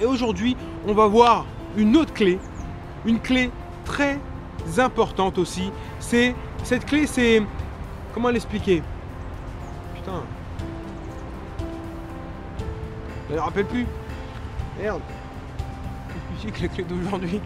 Et aujourd'hui, on va voir une autre clé, une clé très importante aussi. Cette clé, c'est... Comment l'expliquer? Putain. Je ne me rappelle plus. Merde. Qu'est-ce que c'est que la clé d'aujourd'hui?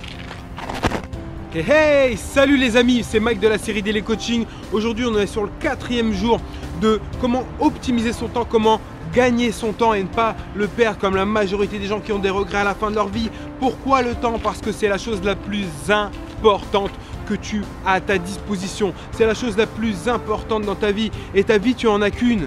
Hey, hey, salut les amis, c'est Mike de la série Daily Coaching. Aujourd'hui, on est sur le 4e jour de comment optimiser son temps, comment gagner son temps et ne pas le perdre comme la majorité des gens qui ont des regrets à la fin de leur vie. Pourquoi le temps? Parce que c'est la chose la plus importante que tu as à ta disposition. C'est la chose la plus importante dans ta vie. Et ta vie, tu en as qu'une.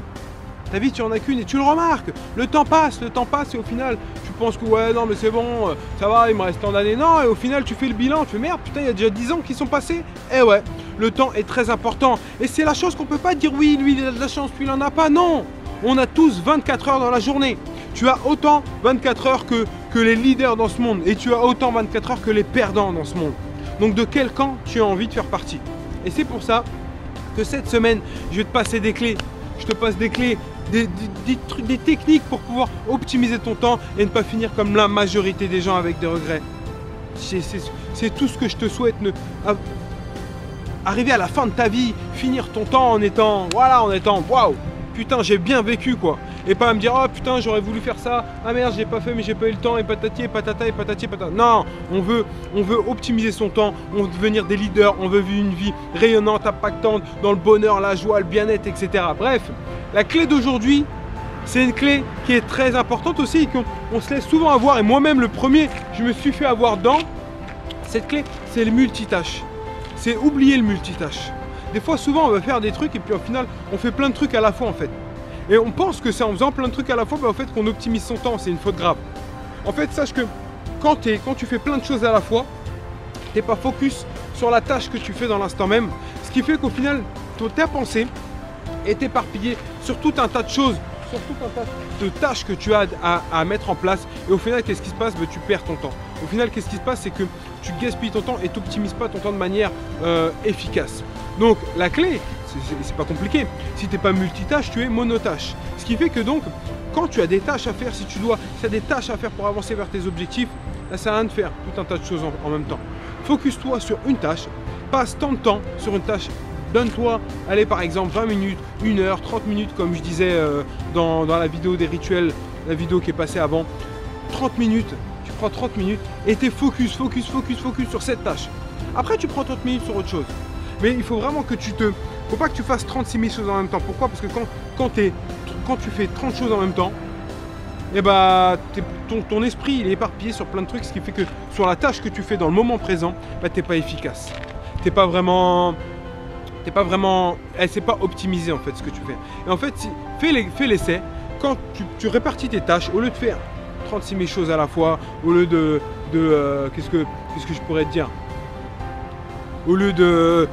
Ta vie, tu en as qu'une et tu le remarques. Le temps passe et au final, tu penses que ouais, non, mais c'est bon, ça va, il me reste tant d'années. Non, et au final, tu fais le bilan, tu fais merde, putain, il y a déjà 10 ans qui sont passés. Eh ouais, le temps est très important. Et c'est la chose qu'on peut pas dire, oui, lui, il a de la chance, lui, il en a pas. Non, on a tous 24 heures dans la journée. Tu as autant 24 heures que les leaders dans ce monde. Et tu as autant 24 heures que les perdants dans ce monde. Donc, de quel camp tu as envie de faire partie? Et c'est pour ça que cette semaine, je vais te passer des clés. Je te passe des clés, des techniques pour pouvoir optimiser ton temps et ne pas finir comme la majorité des gens avec des regrets. C'est tout ce que je te souhaite. Arriver à la fin de ta vie, finir ton temps en étant, voilà, waouh, putain, j'ai bien vécu quoi. Et pas à me dire, oh putain, j'aurais voulu faire ça, ah merde, j'ai pas fait, mais j'ai pas eu le temps, et patati, et patata, et patati, et patata. Non, on veut optimiser son temps, on veut devenir des leaders, on veut vivre une vie rayonnante, impactante, dans le bonheur, la joie, le bien-être, etc. Bref, la clé d'aujourd'hui, c'est une clé qui est très importante aussi, et qu'on se laisse souvent avoir, et moi-même le premier, je me suis fait avoir dans cette clé, c'est le multitâche. C'est oublier le multitâche. Des fois, souvent, on va faire des trucs, et puis au final, on fait plein de trucs à la fois en fait. Et on pense que c'est en faisant plein de trucs à la fois, en fait, qu'on optimise son temps. C'est une faute grave. En fait, sache que quand tu fais plein de choses à la fois, tu n'es pas focus sur la tâche que tu fais dans l'instant même. Ce qui fait qu'au final, ta pensée est éparpillée sur tout un tas de choses, sur tout un tas de tâches que tu as à mettre en place. Et au final, qu'est-ce qui se passe? Tu perds ton temps. Au final, qu'est-ce qui se passe? C'est que tu gaspilles ton temps et tu n'optimises pas ton temps de manière efficace. Donc, la clé, c'est pas compliqué. Si tu n'es pas multitâche, tu es monotâche. Ce qui fait que donc, quand tu as des tâches à faire, si tu as des tâches à faire pour avancer vers tes objectifs, ça sert à rien de faire tout un tas de choses en même temps. Focus-toi sur une tâche, passe tant de temps sur une tâche, donne-toi, allez par exemple 20 minutes, 1 heure, 30 minutes comme je disais dans la vidéo des rituels, la vidéo qui est passée avant. 30 minutes, tu prends 30 minutes et tu es focus sur cette tâche. Après tu prends 30 minutes sur autre chose. Mais il faut vraiment que faut pas que tu fasses 36 000 choses en même temps. Pourquoi? Parce que quand tu fais 30 choses en même temps, et bah, ton esprit il est éparpillé sur plein de trucs, ce qui fait que sur la tâche que tu fais dans le moment présent, bah, t'es pas efficace. C'est pas optimisé en fait ce que tu fais. Et en fait, fais l'essai. Quand tu répartis tes tâches, au lieu de faire 36 000 choses à la fois, au lieu qu'est-ce que je pourrais te dire? Au lieu de,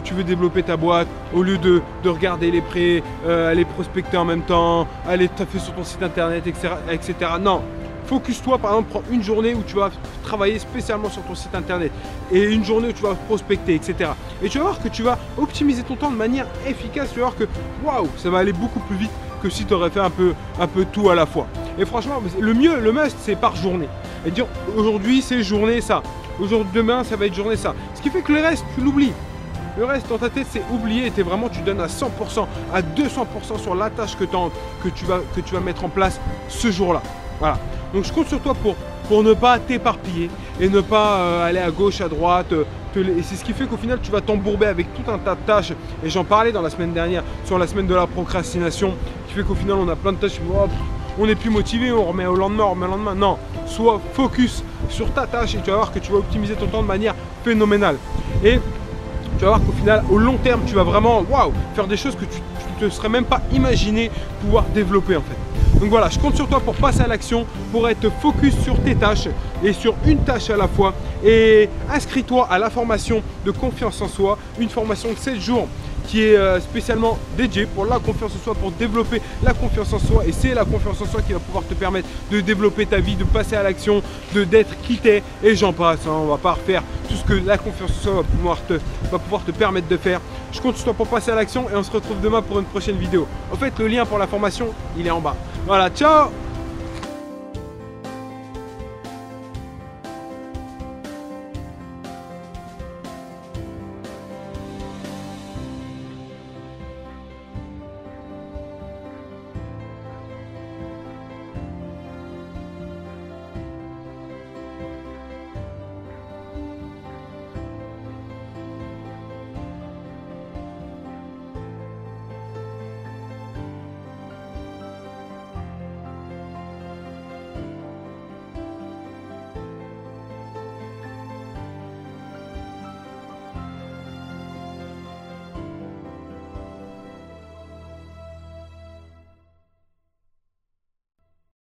tu veux développer ta boîte, au lieu de regarder les prêts, aller prospecter en même temps, aller taffer sur ton site internet, etc. Non, focus-toi, par exemple, prends une journée où tu vas travailler spécialement sur ton site internet et une journée où tu vas prospecter, etc. Et tu vas voir que tu vas optimiser ton temps de manière efficace, tu vas voir que waouh, ça va aller beaucoup plus vite que si tu aurais fait un peu tout à la fois. Et franchement, le mieux, le must, c'est par journée. Et dire aujourd'hui, c'est journée ça. Aujourd'hui, demain, ça va être journée ça. Ce qui fait que le reste, tu l'oublies. Le reste, dans ta tête, c'est oublié et tu donnes à 100%, à 200% sur la tâche que tu vas mettre en place ce jour-là. Voilà. Donc, je compte sur toi pour ne pas t'éparpiller et ne pas aller à gauche, à droite. Et c'est ce qui fait qu'au final, tu vas t'embourber avec tout un tas de tâches. Et j'en parlais dans la semaine dernière, sur la semaine de la procrastination, qui fait qu'au final, on a plein de tâches. On n'est plus motivé, on remet au lendemain, Non, sois focus sur ta tâche et tu vas voir que tu vas optimiser ton temps de manière phénoménale. Et tu vas voir qu'au final, au long terme, tu vas vraiment faire des choses que tu ne te serais même pas imaginé pouvoir développer en fait. Donc voilà, je compte sur toi pour passer à l'action, pour être focus sur tes tâches et sur une tâche à la fois. Et inscris-toi à la formation de confiance en soi, une formation de 7 jours qui est spécialement dédié pour la confiance en soi, pour développer la confiance en soi. Et c'est la confiance en soi qui va pouvoir te permettre de développer ta vie, de passer à l'action, d'être qui t'es. Et j'en passe, hein. On va pas refaire tout ce que la confiance en soi va pouvoir te permettre de faire. Je compte sur toi pour passer à l'action et on se retrouve demain pour une prochaine vidéo. En fait, le lien pour la formation, il est en bas. Voilà, ciao!